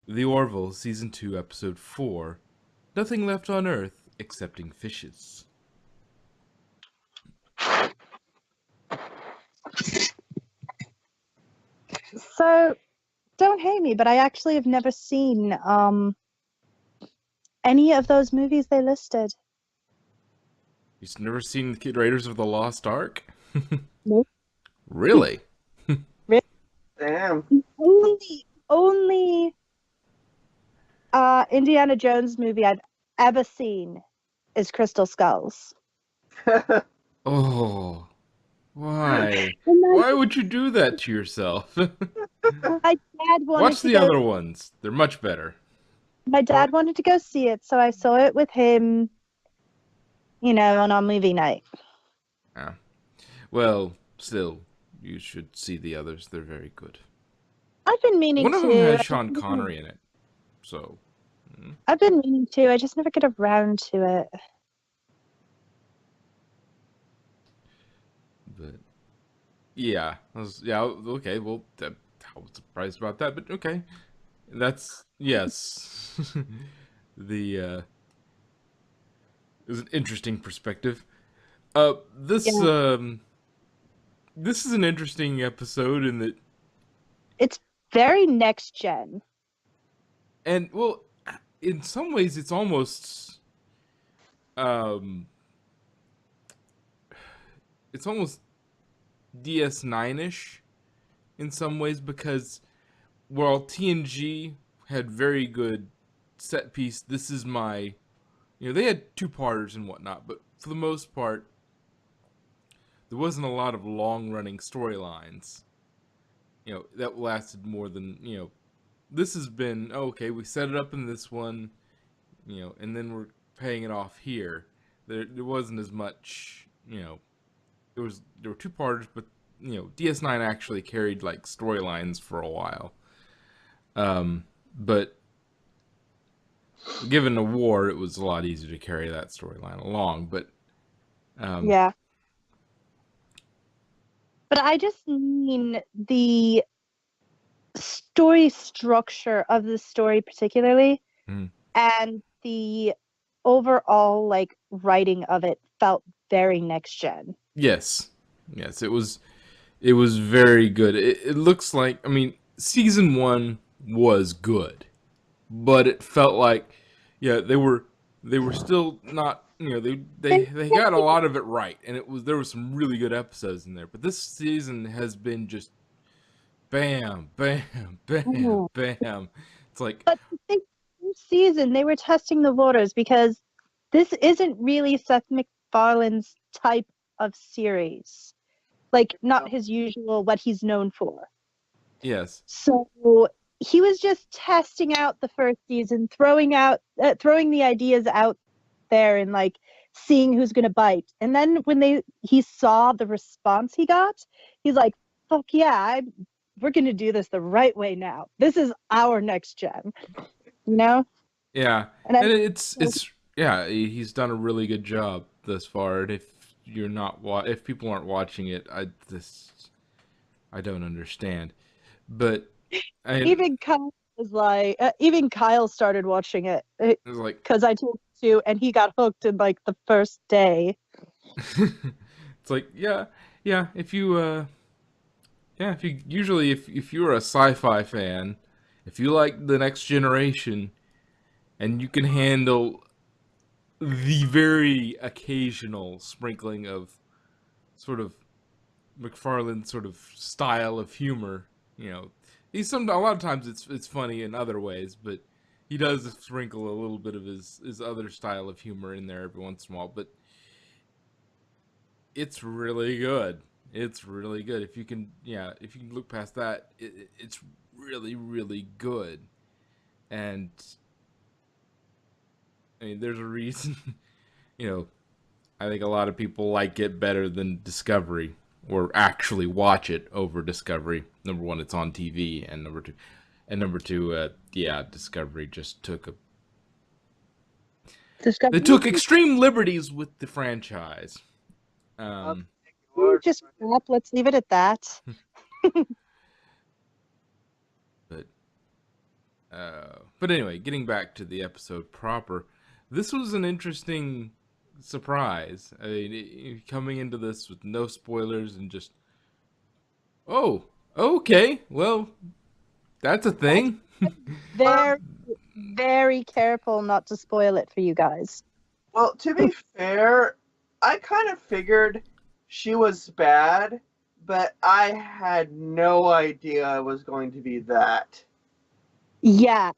The Orville, Season 2, Episode 4. Nothing left on Earth excepting fishes. So, don't hate me, but I actually have never seen any of those movies they listed. You've never seen the Kid Raiders of the Lost Ark? Nope. Really? Really? Damn. Only Indiana Jones movie I've ever seen is Crystal Skulls. Oh, why? And Why would you do that to yourself? my dad wanted Watch to the go. other ones. They're much better. My dad wanted to go see it, so I saw it with him. On our movie night. Yeah. Well, still, you should see the others. They're very good. I've been meaning One of them to. has Sean Connery in it. So, I've been meaning to. I just never get around to it. but yeah, okay. Well, I was surprised about that, but okay. That's yes. the is an interesting perspective. This Yeah. this is an interesting episode in that, It's very next gen. and well, in some ways, it's almost um, it's almost DS9-ish in some ways because while TNG had very good set piece, this is my they had two-parters and whatnot, but for the most part, there wasn't a lot of long-running storylines. That lasted more than This has been okay. We set it up in this one, and then we're paying it off here. There wasn't as much. There were two-parters, but DS9 actually carried like storylines for a while. But given the war, it was a lot easier to carry that storyline along. But Yeah. But I just mean the story structure of the story particularly, and the overall writing of it felt very next gen. yes, it was very good. It looks like season 1 was good, but it felt like they were still not they got a lot of it right, and there were some really good episodes in there. But this season has been just bam, bam, bam, bam. It's like, But I think this season they were testing the waters because this isn't really Seth MacFarlane's type of series. Not his usual, what he's known for. yes, So he was just testing out the first season, throwing the ideas out there and seeing who's gonna bite. And then when he saw the response he got, he's like, "Fuck yeah, we're gonna do this the right way now. This is our next gen." yeah, And and it's yeah, he's done a really good job thus far. And if people aren't watching it, I don't understand. But even Kyle started watching it was like, because I told him to, and he got hooked in the first day. it's like, yeah. If you're a sci-fi fan, if you like the Next Generation, and you can handle the very occasional sprinkling of sort of McFarlane's sort of style of humor, a lot of times it's funny in other ways, but he does sprinkle a little bit of his other style of humor in there every once in a while. But it's really good. It's really good. If you can look past that, it's really, really good. And there's a reason. I think a lot of people like it better than Discovery, or actually watch it over Discovery. Number one, it's on TV, and number two, Discovery just they took extreme liberties with the franchise. Just crap. Let's leave it at that. But But anyway, getting back to the episode proper, this was an interesting surprise. I mean, coming into this with no spoilers and just, oh, okay, well, that's a thing. Very, very careful not to spoil it for you guys. Well, to be fair, I kind of figured she was bad, but I had no idea it was going to be that. Yeah.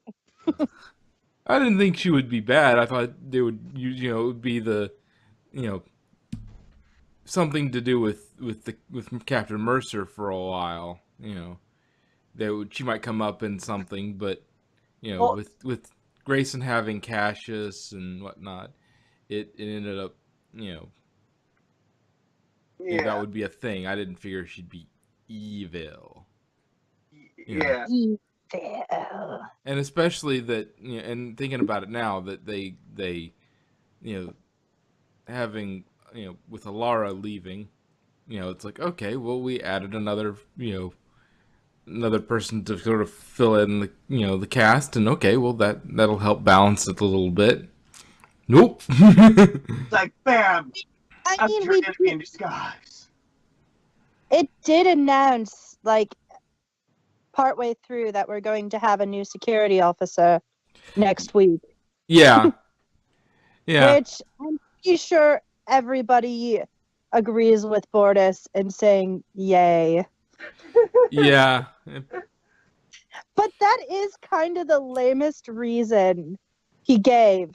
I didn't think she would be bad. I thought they would, it would be the, you know, something to do with Captain Mercer for a while. She might come up in something, but Well, with Grayson having Cassius and whatnot, it ended up, that would be a thing. I didn't figure she'd be evil. Yeah. Evil. And especially that, and thinking about it now, that they having, with Alara leaving, it's like, okay, well, we added another person to sort of fill in the the cast, and okay, well, that'll help balance it a little bit. Nope. It's like, bam! I mean, After enemy in disguise. it did announce, like, partway through that we're going to have a new security officer next week. Yeah. Yeah. Which I'm pretty sure everybody agrees with Bortus in saying yay. Yeah. But that is kind of the lamest reason he gave.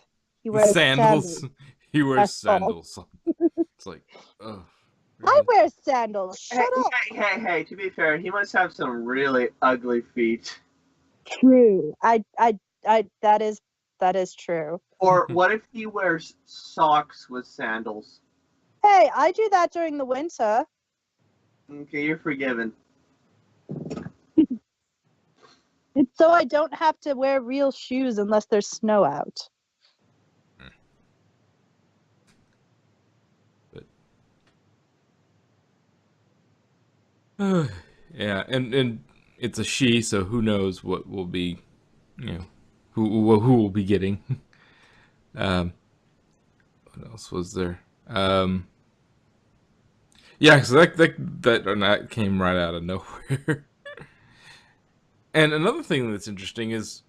He wears Sandals. He wears That's all. sandals. It's like, ugh. I wear sandals. Shut up. Hey, to be fair, he must have some really ugly feet. True. That is true. Or what if he wears socks with sandals? Hey, I do that during the winter. Okay, you're forgiven. It's so I don't have to wear real shoes unless there's snow out. Yeah, and it's a she, so who knows what will be, who will be getting. What else was there? Yeah, so that came right out of nowhere. And another thing that's interesting is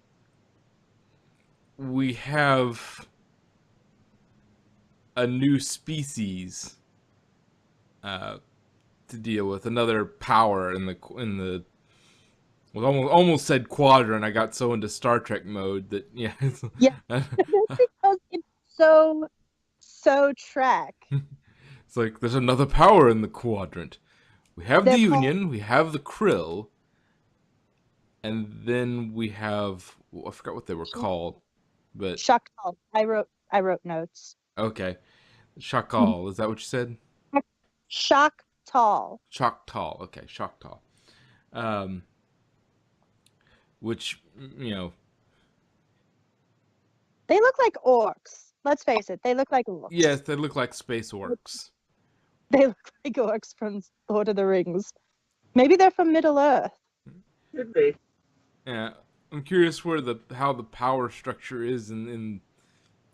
we have a new species to deal with, another power in the well, almost said quadrant. I got so into Star Trek mode that Yeah. That's because it's so Trek. It's like there's another power in the quadrant. We have They're the called- Union, we have the Krill, and then we have, I forgot what they were called, but Shaktal. I wrote notes. okay, Shakal. Is that what you said? Shaktal. Choctaw. Okay, Choctaw. Which, They look like orcs. Let's face it, they look like orcs. yes, they look like space orcs. They look like orcs from Lord of the Rings. Maybe they're from Middle Earth. Could be. Yeah, I'm curious how the power structure is in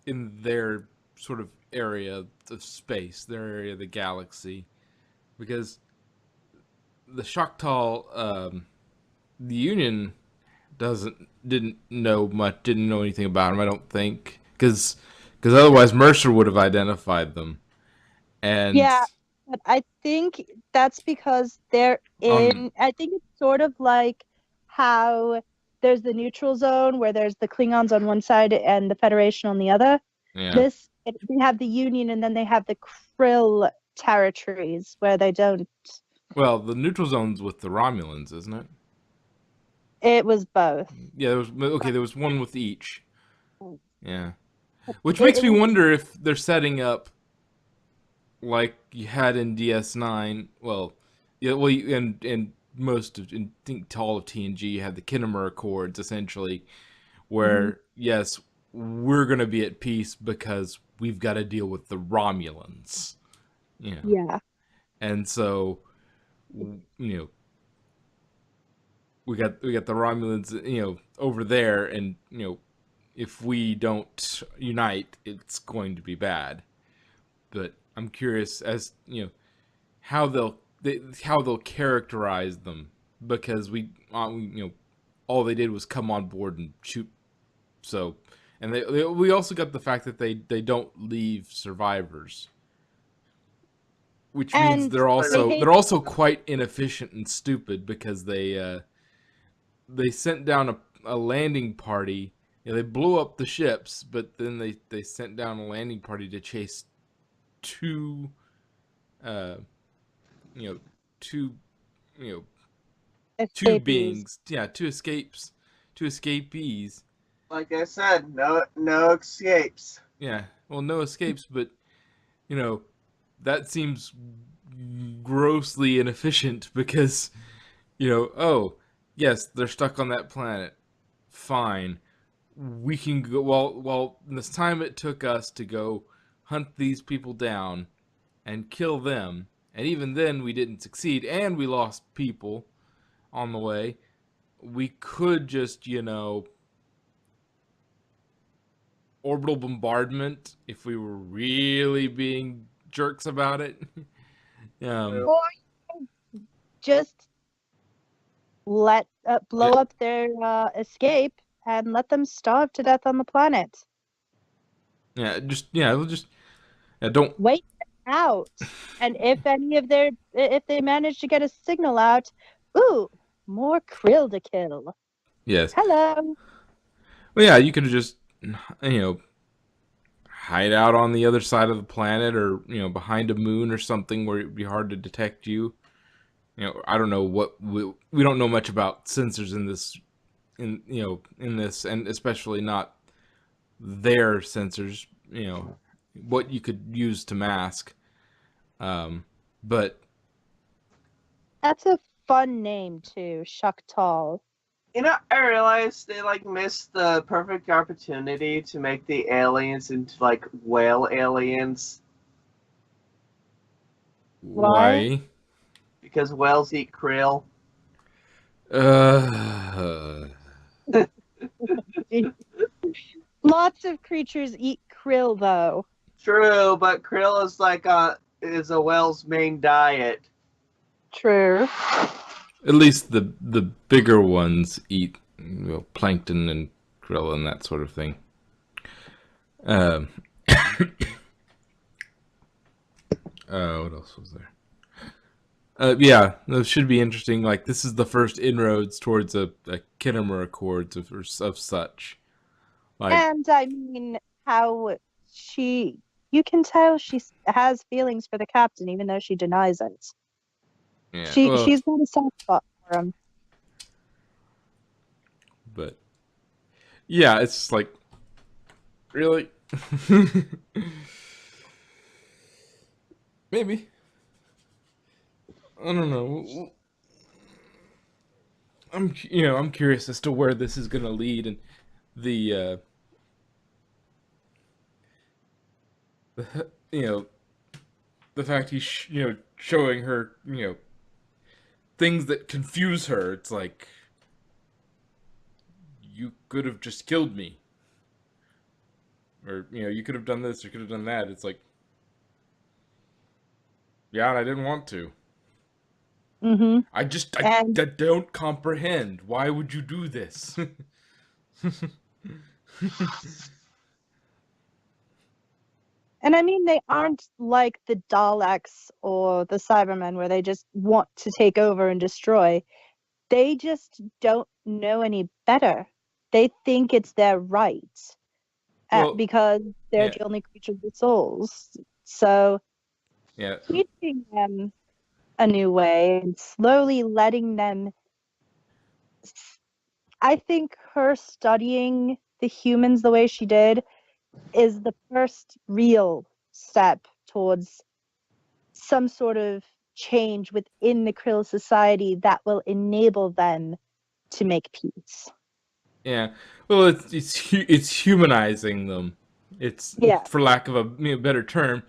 their sort of area of space, their area of the galaxy, because the Choctaw, the Union didn't know anything about them. I don't think, because otherwise Mercer would have identified them. And Yeah, but I think that's because they're in. I think it's sort of like how there's the neutral zone where there's the Klingons on one side and the Federation on the other. yeah, They have the Union, and then they have the Krill territories where they don't. well, the neutral zone's with the Romulans, isn't it? It was both. Yeah, there was one with each. Yeah. Which makes me wonder if they're setting up like you had in DS9. Well, yeah, and most of, I think all of TNG, you had the Kinnemer Accords, essentially, where, yes, we're going to be at peace because we've got to deal with the Romulans. Yeah. And so, we got the Romulans, over there, and if we don't unite, it's going to be bad. But I'm curious as how how they'll characterize them, because all they did was come on board and shoot. So, and we also got the fact that they don't leave survivors, which means And they're also quite inefficient and stupid, because they sent down a landing party. They blew up the ships, but then they sent down a landing party to chase two uh you know two you know two escapees. beings, yeah, two escapees. Like I said, no escapes. Yeah, well, no escapes, but you know that seems grossly inefficient, because oh yes, they're stuck on that planet, fine, we can go. Well, this time it took us to go hunt these people down and kill them, and even then we didn't succeed, and we lost people on the way. We could just orbital bombardment if we were really being jerks about it. Or just blow up their escape and let them starve to death on the planet. We'll just don't Wait out. And if they manage to get a signal out, ooh, more krill to kill. yes. Hello. Well, yeah, you could just hide out on the other side of the planet, or behind a moon or something where it'd be hard to detect you. I don't know what we don't know much about sensors in this, and especially not their sensors. What you could use to mask. But That's a fun name too, Shaktal. I realized they missed the perfect opportunity to make the aliens into whale aliens. why? Because whales eat krill. Lots of creatures eat krill though. True, but krill is a whale's main diet. True. At least the bigger ones eat plankton and krill and that sort of thing. What else was there? Yeah, that should be interesting. Like, this is the first inroads towards a Kinnemer Accords of such. Like, And I mean, how you can tell she has feelings for the captain, even though she denies it. yeah, She's got a soft spot for him. But yeah, it's just like, really? Maybe. I don't know. I'm curious as to where this is going to lead, and the the fact he's showing her things that confuse her. It's like, you could have just killed me, or you could have done this, or could have done that. It's like, yeah, and I didn't want to. Mm-hmm. I don't comprehend. Why would you do this? And I mean, they aren't like the Daleks or the Cybermen where they just want to take over and destroy. They just don't know any better. They think it's their right because they're the only creatures with souls. So yeah, teaching them a new way and slowly letting them. I think her studying the humans the way she did is the first real step towards some sort of change within the Krill society that will enable them to make peace. Yeah. Well, it's humanizing them. It's, for lack of a better term,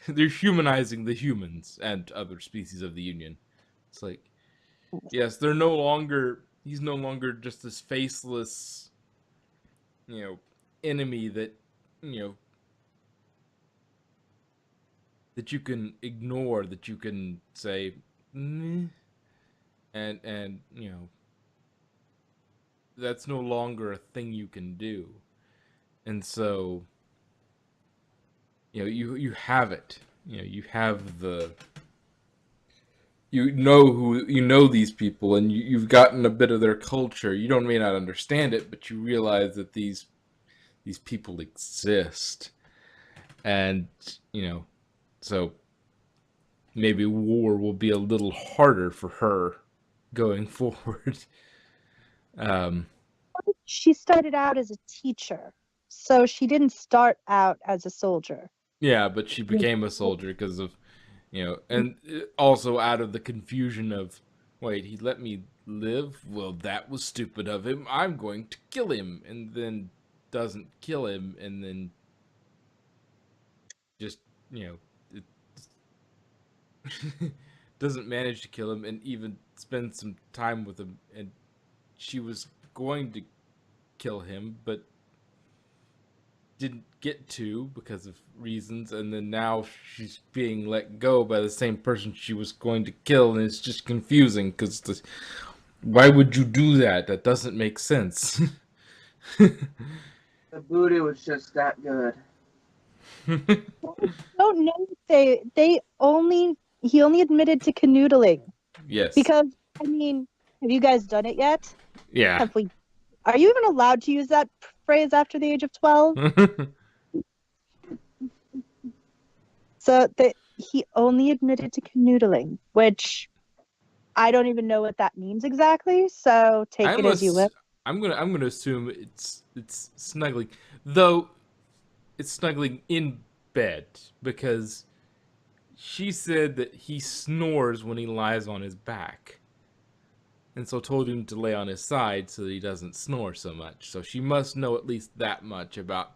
they're humanizing the humans and other species of the Union. It's like, Yes, they're no longer. He's no longer just this faceless, you know, enemy that, you know, that you can ignore, that you can say, "Meh," and you know, that's no longer a thing you can do. And so, you know, you have it. You know, you have the. You know these people, and you've gotten a bit of their culture. You don't may not understand it, but you realize that these people exist, and you know, so maybe war will be a little harder for her going forward. Um, She started out as a teacher, so she didn't start out as a soldier. yeah, but she became a soldier because of, you know, and also out of the confusion of, wait, he let me live? Well, that was stupid of him. I'm going to kill him, and then doesn't kill him, and then just, you know, it doesn't manage to kill him, and even spend some time with him. And she was going to kill him, but didn't get to because of reasons, and then now she's being let go by the same person she was going to kill, and it's just confusing because why would you do that? That doesn't make sense. The booty was just that good. I don't know if he only admitted to canoodling Yes. because I mean, have you guys done it yet? Yeah. Have we? Are you even allowed to use that phrase after the age of 12? So he only admitted to canoodling, which I don't even know what that means exactly. So take it as you will. I'm gonna assume it's snuggling, though it's snuggling in bed because she said that he snores when he lies on his back. And so told him to lay on his side so that he doesn't snore so much. So she must know at least that much about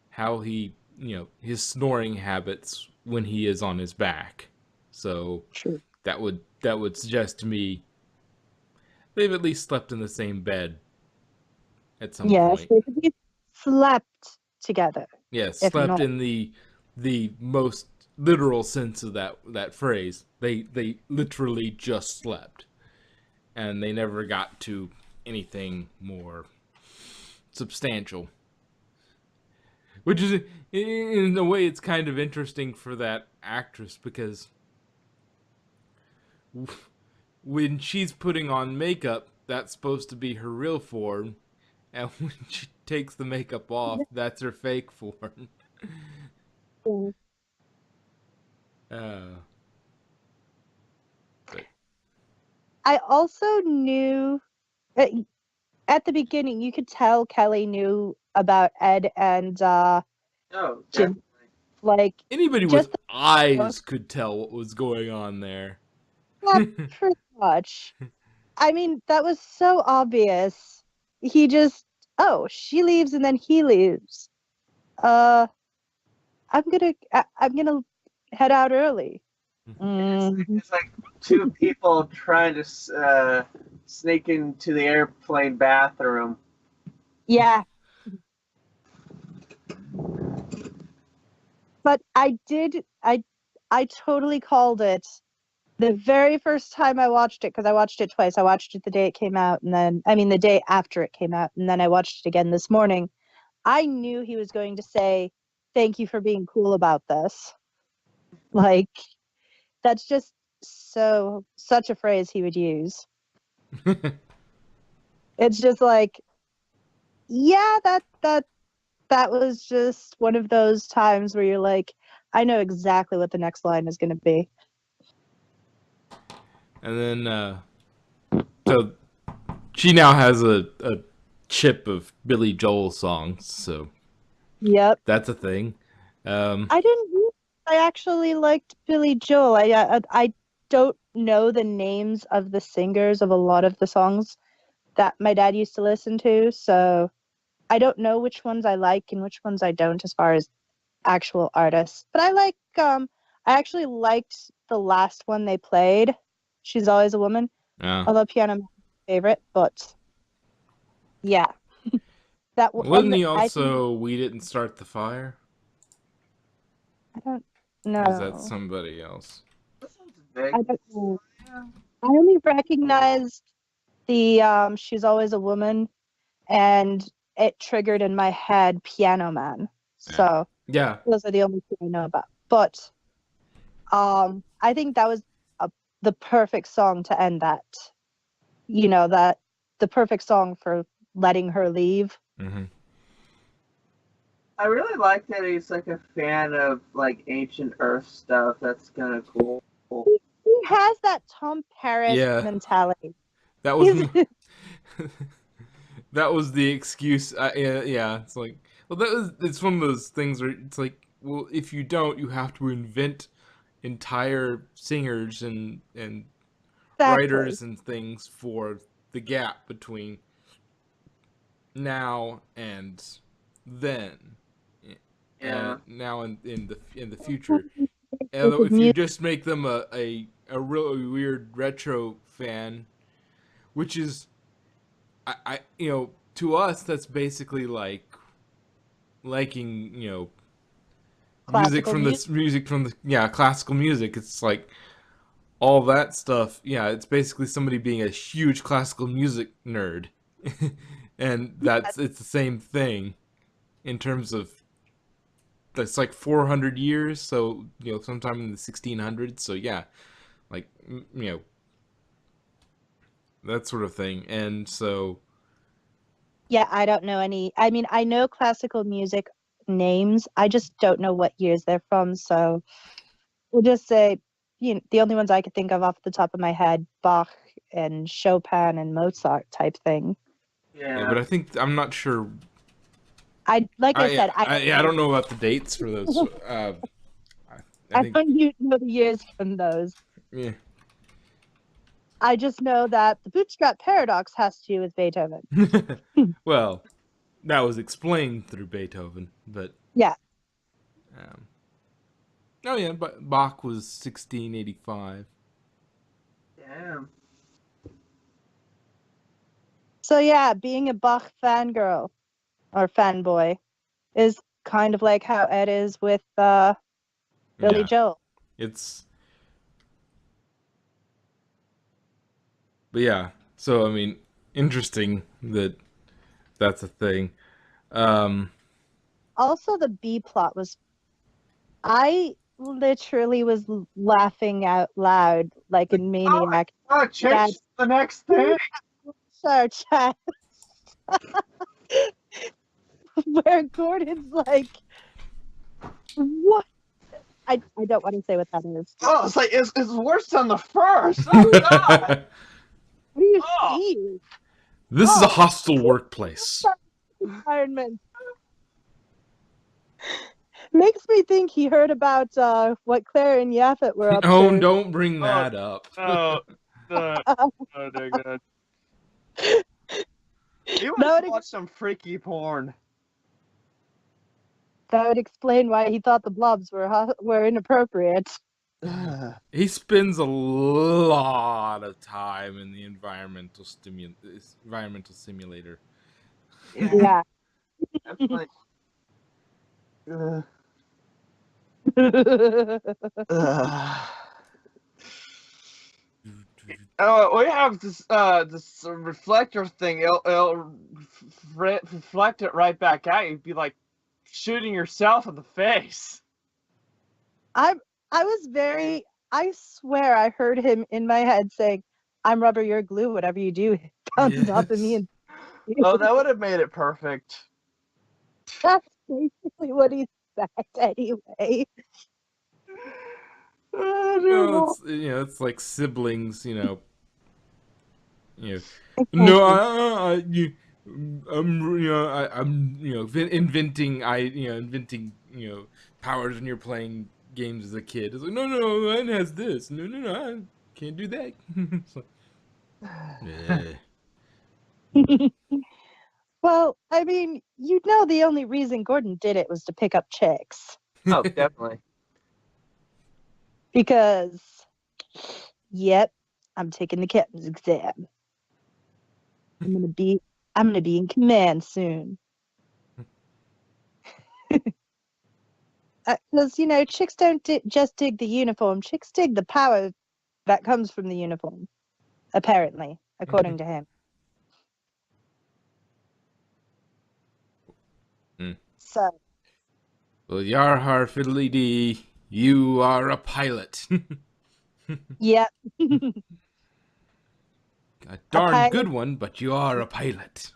how he, you know, his snoring habits when he is on his back. So True. that would suggest to me they've at least slept in the same bed at some Yes, point. they could be slept together. Yes, If slept not, in the most literal sense of that phrase. They literally just slept, and they never got to anything more substantial. Which is, in a way, it's kind of interesting for that actress because when she's putting on makeup, that's supposed to be her real form, and when she takes the makeup off, that's her fake form. Uh, but I also knew at the beginning you could tell Kelly knew about Ed and Oh, Jim. definitely. Like anybody with just eyes could tell what was going on there. pretty much. I mean, that was so obvious. He just, oh, she leaves and then he leaves. Uh, I'm gonna head out early. Mhm. It's like two people trying to sneak into the airplane bathroom. Yeah, but I totally called it the very first time I watched it because I watched it twice. I watched it the day it came out, and then I mean the day after it came out, and then I watched it again this morning. I knew he was going to say, "Thank you for being cool about this." Like that's just such a phrase he would use. It's just like, yeah, that was just one of those times where you're like, I know exactly what the next line is going to be. And then, so she now has a chip of Billy Joel songs, so Yep. that's a thing. Um, I didn't. I actually liked Billy Joel. I don't know the names of the singers of a lot of the songs that my dad used to listen to, so I don't know which ones I like and which ones I don't as far as actual artists. But I actually liked the last one they played. She's Always a Woman. Yeah. Although Piano Man's my favorite, but yeah, Wasn't he I think also We Didn't Start the Fire? I don't Or is that know. somebody else? That sounds vague. I don't know. I only recognized the She's Always a Woman, and it triggered in my head Piano Man. Yeah. So Yeah. those are the only two I know about. But I think that was the perfect song to end that. That the perfect song for letting her leave. Mm-hmm. I really like that he's like a fan of like ancient Earth stuff. That's kind of cool. He has that Tom Paris Yeah. mentality. That was that was the excuse. Yeah, it's like, well, it's one of those things where it's like, well, if you don't, you have to invent entire singers and Exactly. writers and things for the gap between now and then, Yeah. and now in the future. And if you just make them a really weird retro fan, which is I to us that's basically like liking Classical music. music from the classical music. It's like all that stuff. Yeah, it's basically somebody being a huge classical music nerd, and it's the same thing in terms of that's like 400 years. So sometime in the 1600s. So yeah, like that sort of thing, and so. Yeah, I don't know any. I mean, I know classical music names. I just don't know what years they're from. So we'll just say, the only ones I could think of off the top of my head, Bach and Chopin and Mozart type thing. Yeah, Yeah. but I'm not sure. Like I said, I don't know about the dates for those. I I think. don't know the years from those. Yeah. I just know that the bootstrap paradox has to do with Beethoven. Well, that was explained through Beethoven, but Yeah. um, oh yeah, but Bach was 1685. Damn. So yeah, being a Bach fangirl or fanboy is kind of like how Ed is with Billy Yeah, Joel. it's. But yeah, so I mean, interesting that that's a thing. Um, Also, the B plot was, I literally was laughing out loud like in Maniac. Oh, change the next thing. Our chat where Gordon's like, what? I don't want to say what that is. Oh, it's like it's worse than the first. Oh God. What do you Oh. see? this is a hostile workplace. Environment. Makes me think he heard about what Claire and Yaphet were up Oh, to. don't bring that up. Oh, dear God. He That wants would, to watch some freaky porn. that would explain why he thought the blobs were inappropriate. He spends a lot of time in the environmental simulator. Yeah. That's like, Oh, we have this reflector thing. It'll reflect it right back at you. It'd be like shooting yourself in the face. I swear I heard him in my head saying, "I'm rubber, you're glue, whatever you do, bounces off of me." And Oh, that would have made it perfect. that's basically what he said anyway. Oh, It's like siblings. No, I'm inventing powers when you're playing games as a kid. It's like no, mine has this. No, I can't do that. It's like, Well, I mean, the only reason Gordon did it was to pick up chicks. oh, definitely. Because, yep, I'm taking the captain's exam. I'm gonna be in command soon. Because chicks don't just dig the uniform. Chicks dig the power that comes from the uniform. Apparently, according to him. Mm. So. Well, Yarhar Fiddly Dee, you are a pilot. Yeah. A darn good one, but you are a pilot.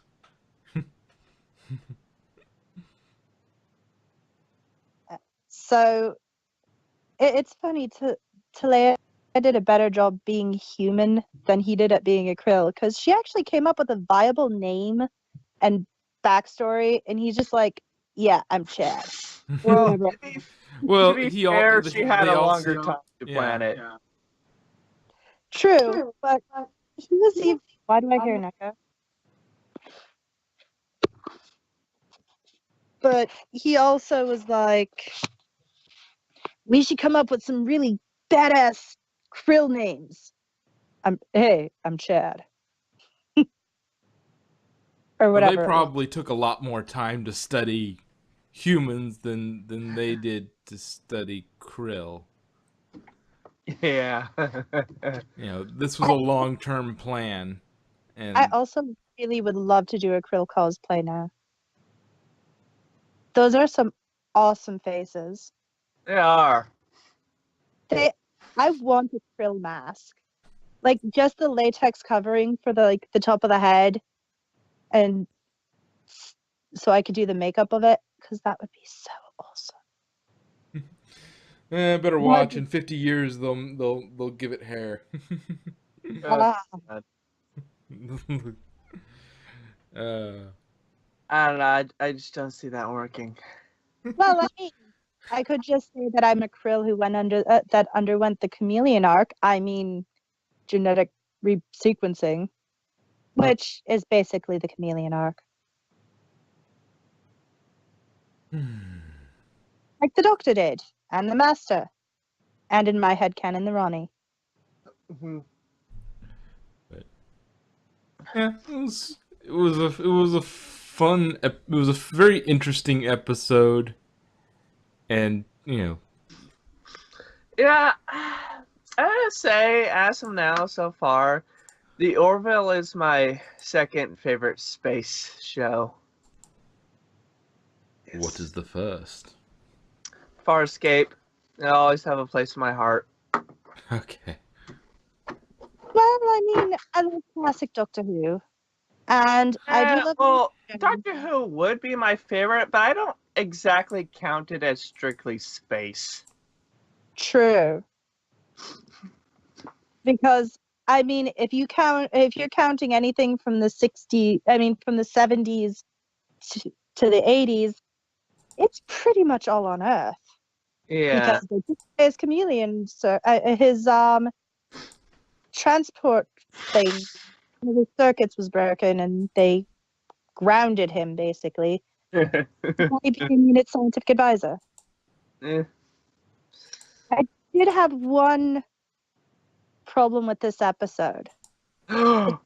So it's funny Leia did a better job being human than he did at being a Krill, because she actually came up with a viable name and backstory, and he's just like, yeah, I'm Chad. Well, Well, to be he fair, all she had they a also longer time to plan it. Yeah. True, but he was even. Why do I hear an echo? But he also was like, we should come up with some really badass Krill names. I'm Chad. Or Well, whatever. they it was. probably took a lot more time to study humans than they did to study krill. Yeah. This was a long-term plan. And I also really would love to do a Krill cosplay now. Those are some awesome faces. They are. I want a Krill mask. Like just the latex covering for the top of the head, and so I could do the makeup of it, because that would be so awesome. better watch. In 50 years, they'll give it hair. Ah. I don't know. I just don't see that working. Well, I could just say that I'm a Krill who that underwent the chameleon arc. I mean, genetic resequencing, which is basically the chameleon arc. Like the Doctor did, and the Master, and in my headcanon, the Ronnie. Mm-hmm. Yeah, it was a fun. It was a very interesting episode, and Yeah, I gotta say, as of now, so far, the Orville is my second favorite space show. What is the first? Farscape. They always have a place in my heart. Okay. Well, I mean, I love classic Doctor Who, and I do love. Well, Doctor Who would be my favorite, but I don't exactly count it as strictly space. True. Because I mean, if you're counting anything from the 70s to the 80s, it's pretty much all on Earth. Yeah. Because his chameleon, his transport thing, the circuits was broken, and they grounded him basically. He became unit scientific advisor. Eh. I did have one problem with this episode. On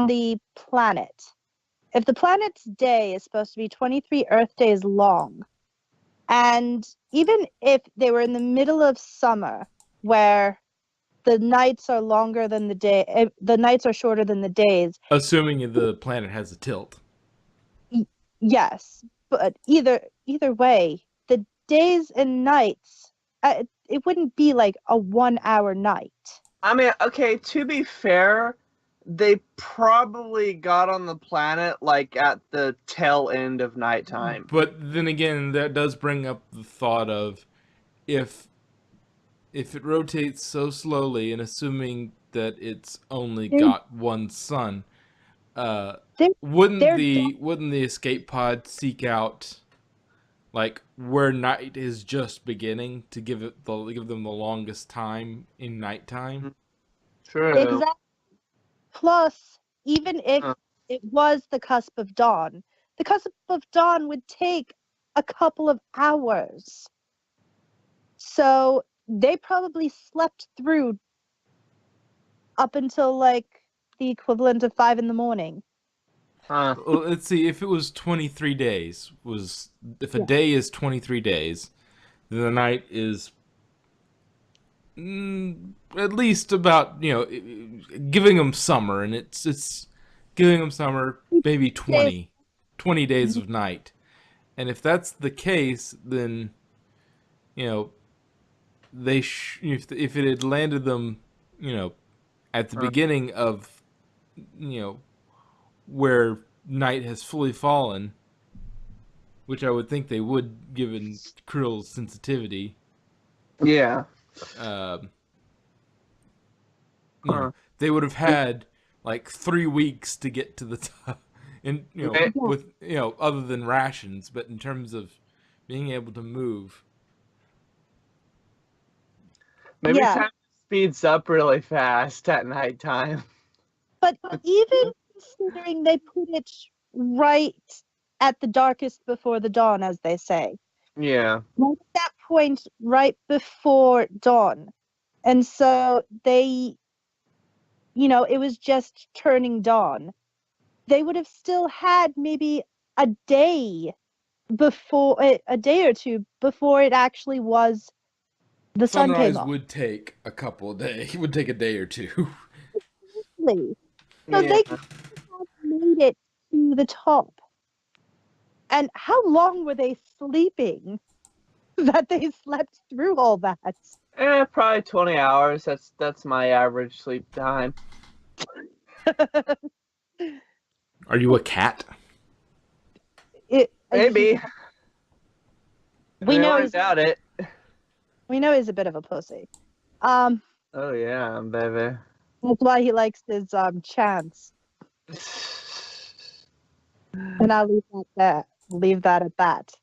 the planet. If the planet's day is supposed to be 23 Earth days long, and even if they were in the middle of summer, where the nights are longer than the nights are shorter than the days. Assuming the planet has a tilt. Yes, but either way, the days and nights, it wouldn't be like a 1 hour night. I mean, okay, to be fair, they probably got on the planet like at the tail end of nighttime. But then again, that does bring up the thought of if it rotates so slowly, and assuming that it's only got one sun, wouldn't the escape pod seek out like where night is just beginning to give them the longest time in nighttime? True. Exactly. Plus, even if it was the cusp of dawn would take a couple of hours. So they probably slept through up until like the equivalent of 5 in the morning. Huh. Well, let's see. If it was 23 days, if a Yeah. day is 23 days, then the night is at least about giving them summer, and it's giving them summer, maybe 20 days of night. And if that's the case, then you know if it had landed them, at the beginning of where night has fully fallen, which I would think they would, given Krill's sensitivity. Yeah. Um, Huh. they would have had like 3 weeks to get to the top, and Yeah. with other than rations, but in terms of being able to move. Maybe Yeah. time speeds up really fast at nighttime. But even considering they put it right at the darkest before the dawn, as they say, Yeah. right at that point, right before dawn. And so they, it was just turning dawn. They would have still had maybe a day a day or two before it actually was the sun came Sunrise up. would take a couple of days. It would take a day or two. So Yeah. they could have made it to the top. And how long were they sleeping that they slept through all that? Probably 20 hours. That's my average sleep time. Are you a cat? Maybe. We know I he's doubt it. a bit of a pussy. Um, Oh yeah, baby. that's why he likes his chance. And I'll leave that at that.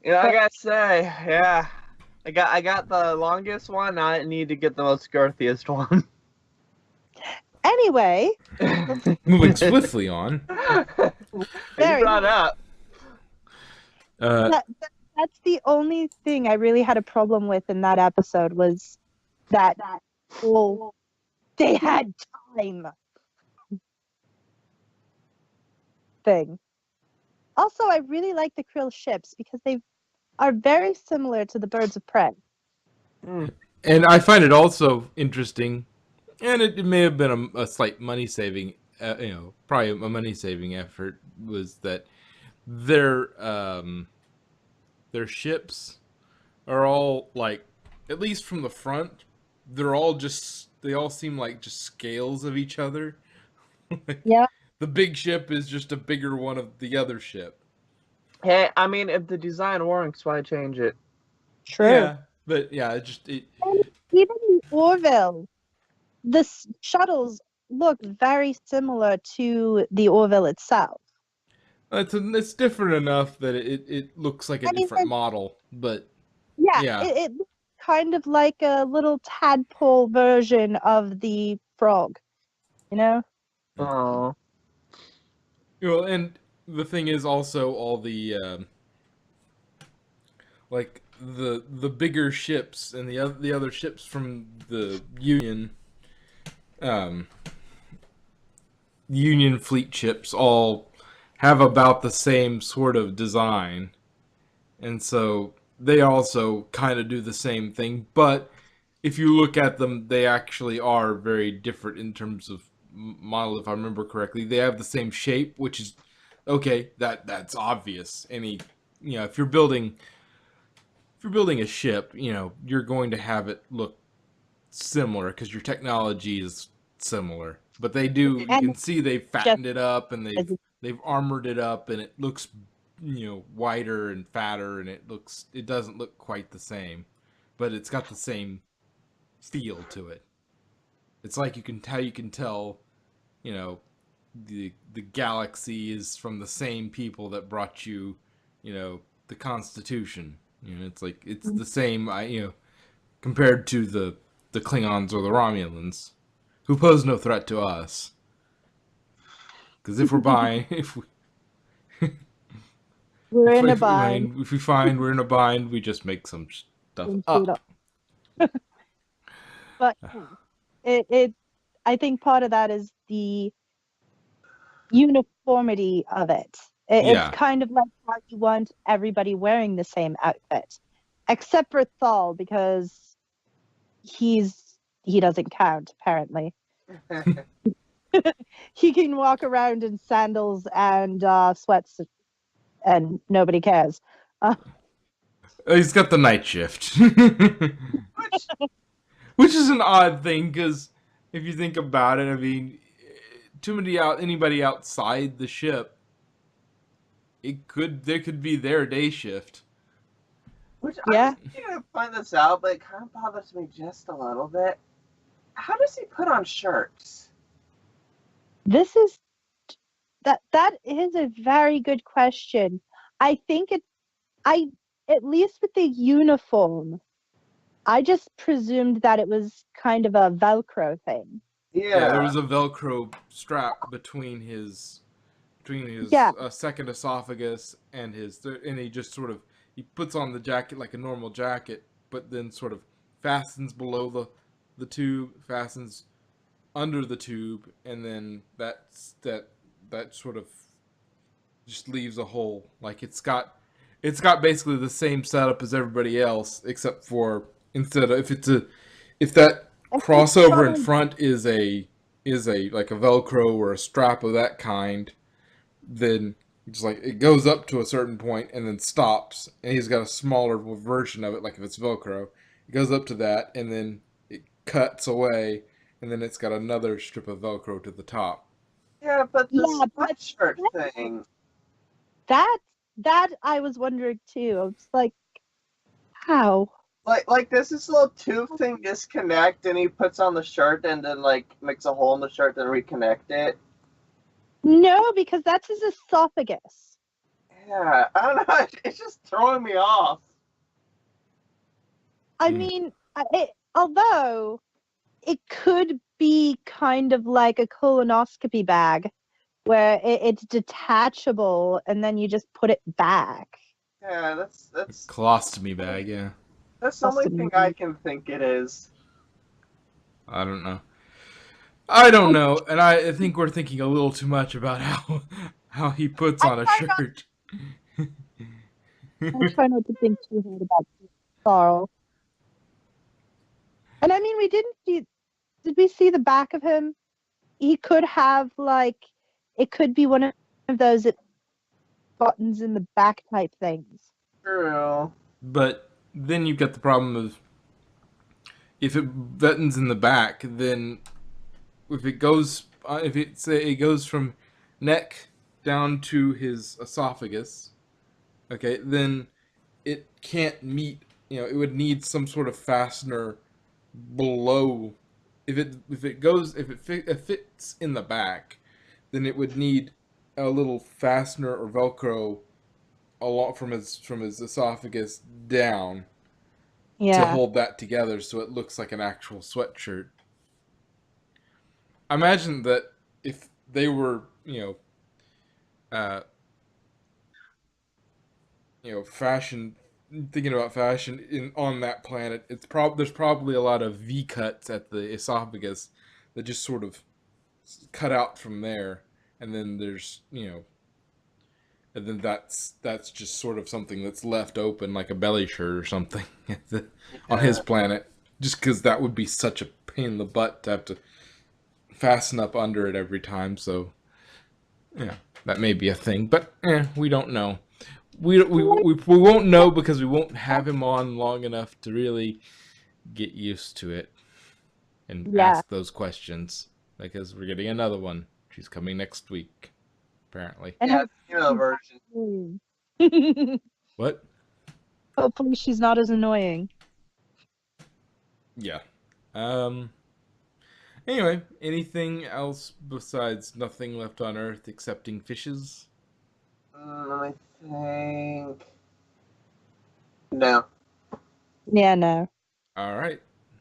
I gotta say, yeah. I got the longest one. Now I need to get the most girthiest one. Anyway, Moving swiftly on. You Very. brought up. That's the only thing I really had a problem with in that episode was that whole they had time thing. Also, I really like the krill ships because they are very similar to the birds of prey. And I find it also interesting, and it may have been a slight money saving, probably a money saving effort, was that their ships are all like, at least from the front, they all seem like just scales of each other. Yeah. The big ship is just a bigger one of the other ship. Hey, I mean, if the design works, why change it? True. Yeah, but yeah, And even the Orville, the shuttles look very similar to the Orville itself. it's different enough that it looks like a different model, but yeah. It looks kind of like a little tadpole version of the frog, Oh. And the thing is also all the like the bigger ships and the other ships from the Union fleet ships all have about the same sort of design, and so they also kind of do the same thing. But if you look at them, they actually are very different in terms of model. If I remember correctly, they have the same shape, which is okay. That's obvious. If you're building a ship, you're going to have it look similar because your technology is similar. But they do. You can see they've fattened it up and they've armored it up, and it looks wider and fatter, and it doesn't look quite the same, but it's got the same feel to it. It's like you can tell, the galaxy is from the same people that brought you, the Constitution. It's like it's the same. Compared to the Klingons or the Romulans, who pose no threat to us. Because if we in a bind. If we find we're in a bind, we just make some stuff up. But it I think part of that is the uniformity of it. It's Yeah. kind of like how you want everybody wearing the same outfit, except for Thal, because he doesn't count apparently. He can walk around in sandals and sweats, and nobody cares. He's got the night shift. Which, Which is an odd thing, because if you think about it, I mean, anybody outside the ship, there could be their day shift. Yeah. I'm just gonna find this out, but it kind of bothers me just a little bit. How does he put on shirts? This is that is a very good question. I think I at least with the uniform, I just presumed that it was kind of a Velcro thing. Yeah, there Yeah. was a Velcro strap between his Yeah. second esophagus and and he just sort of he puts on the jacket like a normal jacket, but then sort of fastens below the tube, fastens under the tube, and then that sort of just leaves a hole. Like it's got basically the same setup as everybody else, except for instead of if that crossover in front is a like a Velcro or a strap of that kind, then just like it goes up to a certain point and then stops, and he's got a smaller version of it, like if it's Velcro, it goes up to that and then it cuts away, and then it's got another strip of Velcro to the top. Yeah, but the Yeah, but sweatshirt thing. that I was wondering too. I was like, how? Like this little tube thing disconnect, and he puts on the shirt and then like makes a hole in the shirt, then reconnect it. No, because that's his esophagus. Yeah, I don't know. It's just throwing me off. I Hmm. mean, although it could be kind of like a colonoscopy bag where it's detachable and then you just put it back. Yeah, Colostomy bag, yeah. that's the only thing I can think it is. I don't know. I don't know, and I think we're thinking a little too much about how he puts on a shirt. I try not to think too hard about Carl. And I mean, did we see the back of him? He could have like, it could be one of those buttons in the back type things. True. But then you've got the problem of if it buttons in the back, then if it goes from neck down to his esophagus, okay, then it can't meet. It would need some sort of fastener below. If it fits in the back, then it would need a little fastener or Velcro along from his esophagus down to Yeah. hold that together so it looks like an actual sweatshirt. I imagine that if they were, uh, fashion, thinking about fashion on that planet, there's probably a lot of V cuts at the esophagus that just sort of cut out from there, and then and then that's just sort of something that's left open like a belly shirt or something on his planet, just because that would be such a pain in the butt to have to fasten up under it every time. So yeah, that may be a thing, but we don't know. We won't know because we won't have him on long enough to really get used to it and ask those questions, because we're getting another one. She's coming next week, apparently. And Yeah, female version. What? hopefully she's not as annoying. Yeah. Anyway, anything else besides nothing left on Earth excepting fishes? Let me think. No. Yeah, no. All right.